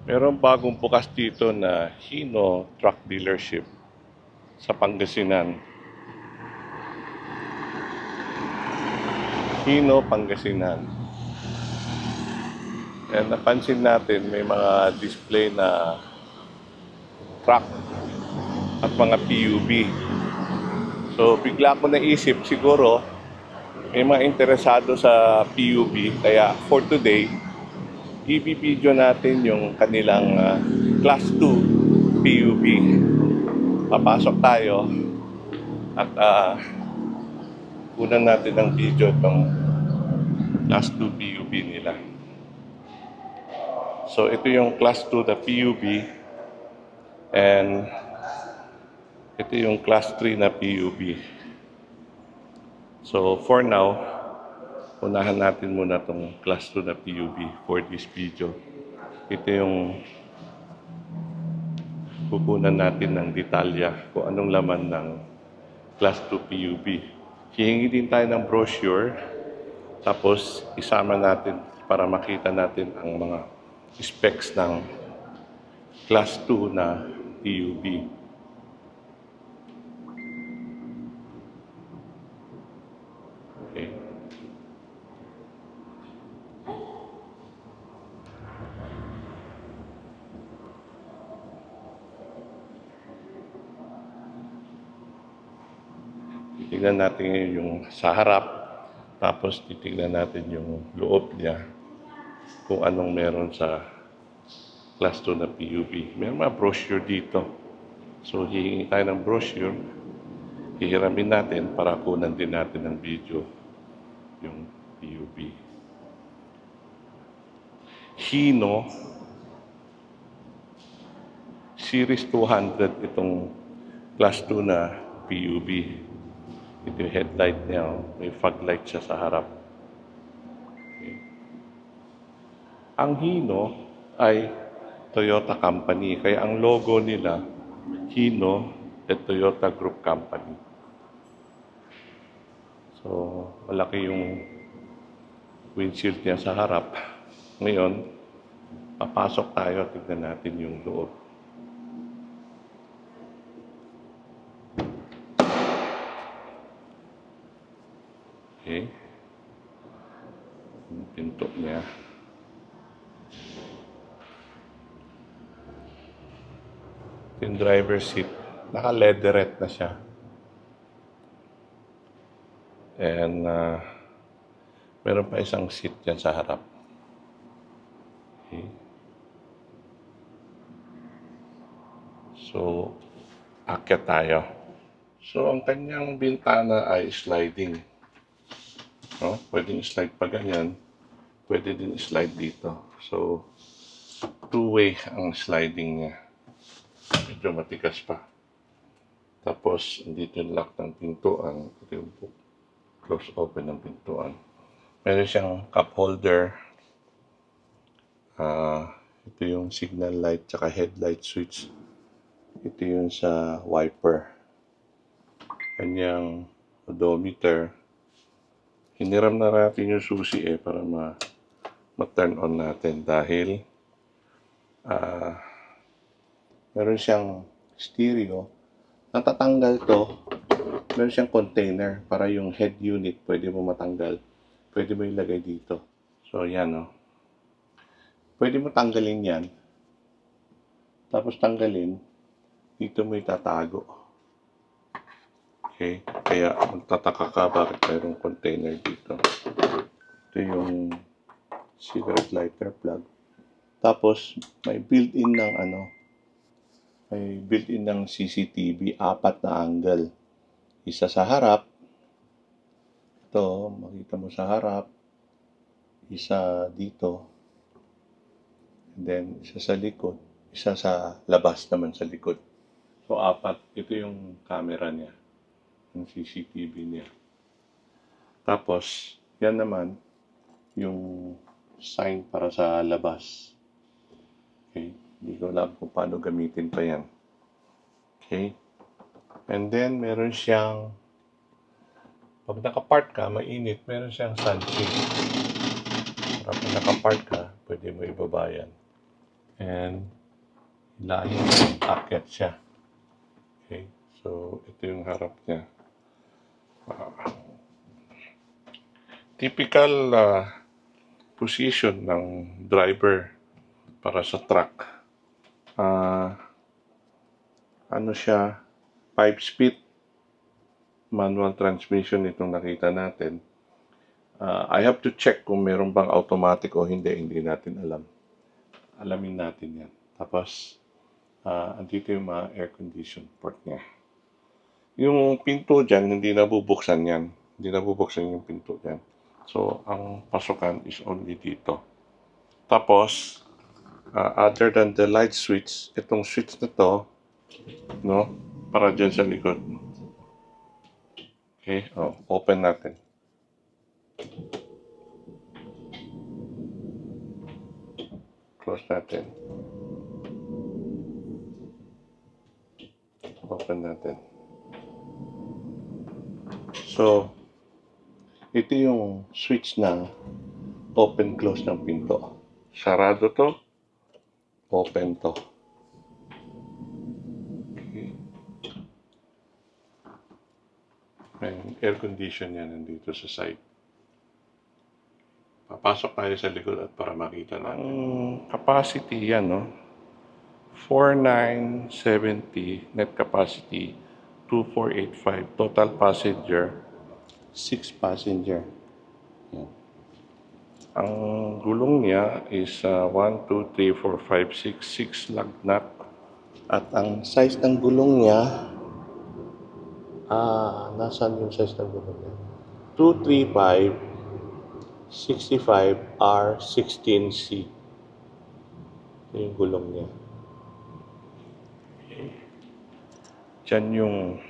Merong bagong bukas dito na Hino Truck Dealership sa Pangasinan. Hino, Pangasinan. And napansin natin may mga display na truck at mga PUV. So bigla ko naisip siguro may mga interesado sa PUV kaya for today i-video natin yung kanilang Class 2 PUV. Papasok tayo at kunan natin ng video itong Class 2 PUV nila. So ito yung Class 2 na PUV and ito yung Class 3 na PUV. So for now, unahan natin muna itong Class 2 na PUV for this video. Ito yung kukunan natin ng detalya kung anong laman ng Class 2 PUV. Hihingi din tayo ng brochure, tapos isama natin para makita natin ang mga specs ng Class 2 na PUV. Okay. Titignan natin yung sa harap, tapos titignan natin yung loob niya, kung anong meron sa Class 2 na PUV. May mga brochure dito. So, hihingi tayo ng brochure, hihiramin natin para kunan din natin ng video yung PUV. Hino Series 200 itong Class 2 na PUV. Ito yung headlight niya, oh. May fog light siya sa harap. Okay. Ang Hino ay Toyota Company, kaya ang logo nila, Hino at Toyota Group Company. So, malaki yung windshield niya sa harap. Ngayon, papasok tayo, tignan natin yung loob. Okay. Yung pinto niya. Yung driver seat, naka-leatherette na siya. And meron pa isang seat dyan sa harap. Okay. So, akyat tayo. So, ang kanyang bintana ay sliding. No? Pwedeng slide pa ganyan. Pwede din slide dito. So, two-way ang sliding niya. Medyo matigas pa. Tapos, dito yung lock ng pintuan. Ito yung close open ng pintuan. Meron siyang cup holder. Ito yung signal light tsaka headlight switch. Ito yung sa wiper. Kanyang odometer. Hiniram na natin yung susi para ma-turn on natin dahil meron siyang stereo. Natatanggal to. Meron siyang container para yung head unit pwede mo matanggal. Pwede mo ilagay dito. So yan, no. Pwede mo tanggalin yan. Tapos tanggalin, dito mo itatago. Okay? Kaya magtataka ka bakit mayroong container dito. Ito yung cigarette lighter plug. Tapos may built-in ng may built-in ng CCTV, 4 na angle. Isa sa harap. Ito, makita mo sa harap. Isa dito. And then isa sa likod. Isa sa labas naman sa likod. So 4. Ito yung camera niya. Yung CCTV niya. Tapos, yan naman, yung sign para sa labas. Okay? Hindi ko alam kung paano gamitin pa yan. Okay? And then, meron siyang, pag nakapark ka, mainit, meron siyang sunshade. Para pag nakapark ka, pwede mo ibaba yan. And hilahin, akyat siya. Okay, so ito yung harap niya. Typical position ng driver para sa truck. Ano siya, 5-speed manual transmission itong nakita natin. I have to check kung meron bang automatic o hindi natin alam. Alamin natin yan. Tapos, andito yung mga air condition port niya. Yung pinto dyan, hindi nabubuksan yan. Hindi nabubuksan yung pinto dyan. So, ang pasukan is only dito. Tapos, other than the light switch, itong switch na to, no, para dyan sa likod. Okay, open natin. Close natin. Open natin. So, ito yung switch na open-close ng pinto. Sarado to, open to. Okay. May air condition yan nandito sa side. Papasok tayo sa likod at para makita natin. Ang capacity yan, no? 4,970 net capacity, 2,485 total passenger, 6 passenger. Yan. Ang gulong niya is 1, 2, 3, 4, 5, 6 lug nut. At ang size ng gulong niya, nasaan yung size ng gulong niya? 235 65R16C. Ito yung gulong niya. Okay. Diyan yung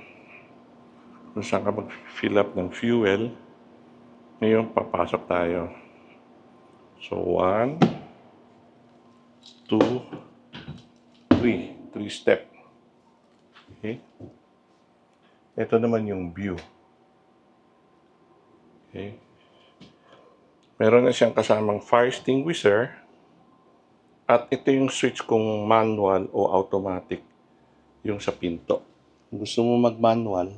kung saan ka mag-fill up ng fuel. Ngayon, papasok tayo. So, 1, 2, 3. 3 step. Okay. Ito naman yung view. Okay. Meron na siyang kasamang fire extinguisher. At ito yung switch kung manual o automatic yung sa pinto. Kung gusto mo mag-manual,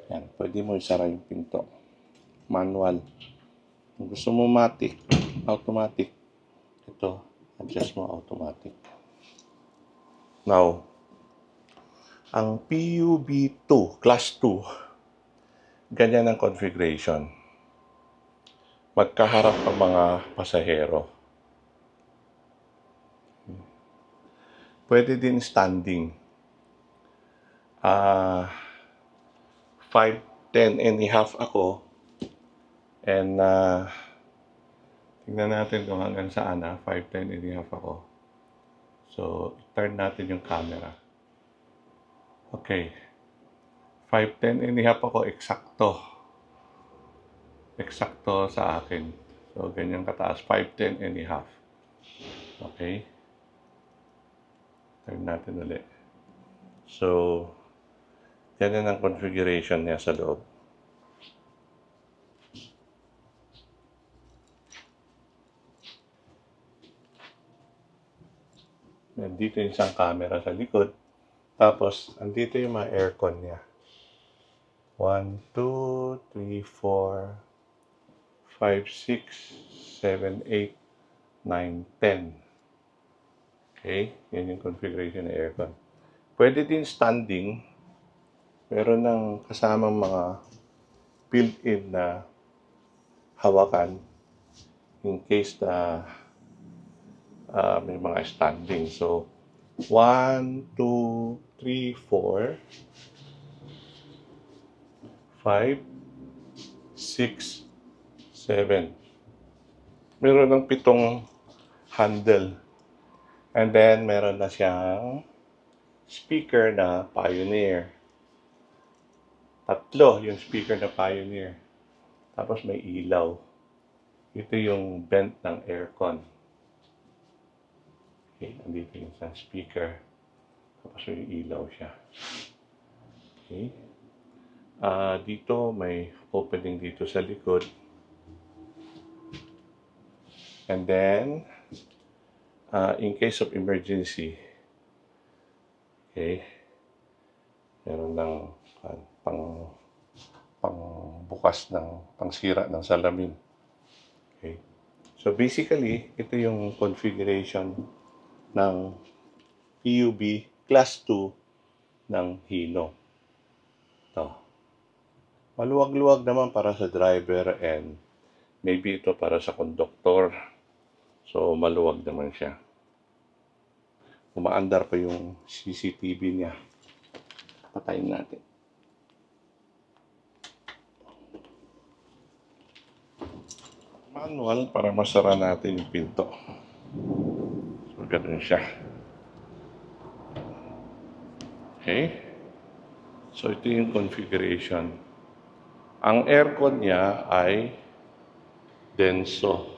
yan, pwede mo isara yung pinto. Manual. Kung gusto mo automatic, ito, adjust mo automatic. Now, ang PUB2, Class 2, ganyan ang configuration. Magkaharap ang mga pasahero. Pwede din standing. 5'10" and a half ako. And tingnan natin kung hanggang saan 5'10" and a half ako. So, turn natin yung camera. Okay. 5'10" and a half ako, eksakto. Eksakto sa akin. So, ganyan kataas. 5'10" and a half. Okay. Turn natin ulit. So, yan ang configuration niya sa loob. Nandito yung isang camera sa likod. Tapos, andito yung mga aircon niya. 1, 2, 3, 4, 5, 6, 7, 8, 9, 10. Okay? Yan yung configuration ng aircon. Pwede din standing. Meron ng kasamang mga built-in na hawakan in case na may mga standing. So, 1, 2, 3, 4, 5, 6, 7. Meron ng 7 handle. And then, meron na siyang speaker na Pioneer. 3 yung speaker na Pioneer. Tapos may ilaw. Ito yung vent ng aircon. Okay, andito yung isang speaker. Tapos may ilaw siya. Okay. Dito may opening dito sa likod. And then, in case of emergency, okay, meron ng pang bukas ng pangsira ng salamin. Okay. So basically, ito yung configuration ng PUB Class 2 ng Hino. Ito. Maluwag-luwag naman para sa driver and maybe ito para sa conductor. So maluwag naman siya. Umaandar pa yung CCTV niya. Patayin natin. Manual para masara natin yung pinto. So, ganun siya. Okay? So, ito yung configuration. Ang aircon niya ay Denso.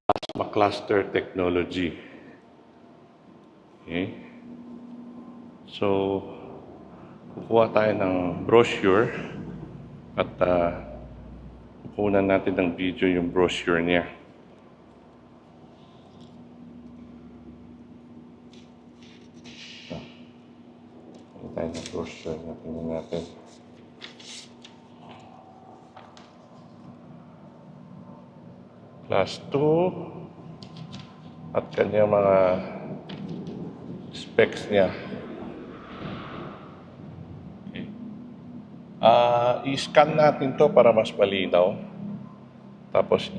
Plasma cluster technology. Okay? So, kukuha tayo ng brochure at kukunan natin ng video yung brochure niya. Tayo ng brochure na tingnan natin. Class 2 at kanyang mga specs niya. I-scan natin to para mas malinaw. Tapos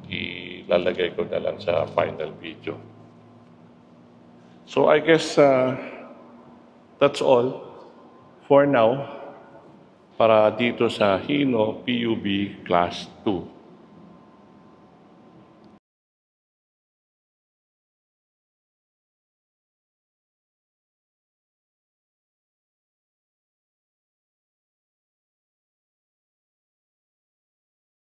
ilalagay ko na lang sa final video. So I guess that's all for now para dito sa Hino PUB Class 2.